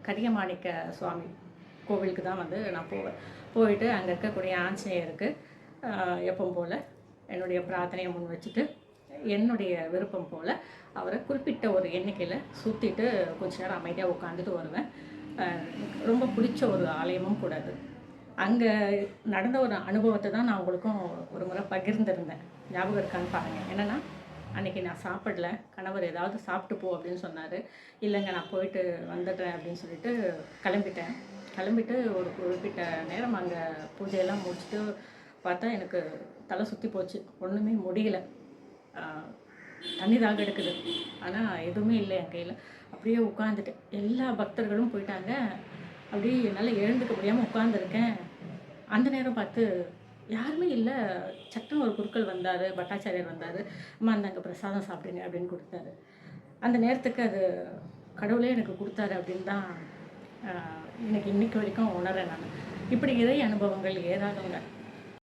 கரியமாணிக்க சுவாமி கோவிலுக்கு தான் வந்து நான் போவேன். போயிட்டு அங்கே இருக்கக்கூடிய ஆஞ்சநேயருக்கு எப்பவும் போல் என்னுடைய பிரார்த்தனையை முன் வச்சுட்டு என்னுடைய விருப்பம் போல் அவரை குறிப்பிட்ட ஒரு எண்ணிக்கையில் சுற்றிட்டு கொஞ்ச நேரம் அமைதியாக உட்காந்துட்டு வருவேன். ரொம்ப பிடிச்ச ஒரு ஆலயமும் கூட அது. அங்கே நடந்த ஒரு அனுபவத்தை தான் நான் உங்களுக்கும் ஒரு முறை பகிர்ந்திருந்தேன். ஞாபகம் இருக்கான்னு பாருங்கள். என்னென்னா, அன்றைக்கி நான் சாப்பிடல, கணவர் ஏதாவது சாப்பிட்டு போ அப்படின்னு சொன்னார். இல்லைங்க நான் போயிட்டு வந்துடுறேன் அப்படின்னு சொல்லிட்டு கிளம்பிட்டேன். கிளம்பிட்டு ஒரு குறிப்பிட்ட நேரம் அங்கே பூஜையெல்லாம் முடிச்சுட்டு பார்த்தா எனக்கு தலை சுற்றி போச்சு. ஒன்றுமே முடியல. தண்ணி தாக எடுக்குது, ஆனால் எதுவுமே இல்லை என் கையில். அப்படியே உட்காந்துட்டேன். எல்லா பக்தர்களும் போயிட்டாங்க. அப்படியே என்னால் எழுந்துக்க முடியாமல் உட்காந்துருக்கேன். அந்த நேரம் பார்த்து யாருமே இல்லை. சட்டம் ஒரு குருக்கள் வந்தார், பட்டாச்சாரியர் வந்தார். அம்மா அந்தாங்க பிரசாதம் சாப்பிடுங்க அப்படின்னு கொடுத்தாரு. அந்த நேரத்துக்கு அது கடவுளே எனக்கு கொடுத்தாரு அப்படின்னு தான் இன்னைக்கு வரைக்கும் உணர்றேன் நான். இப்படி இறை அனுபவங்கள் ஏராளங்க.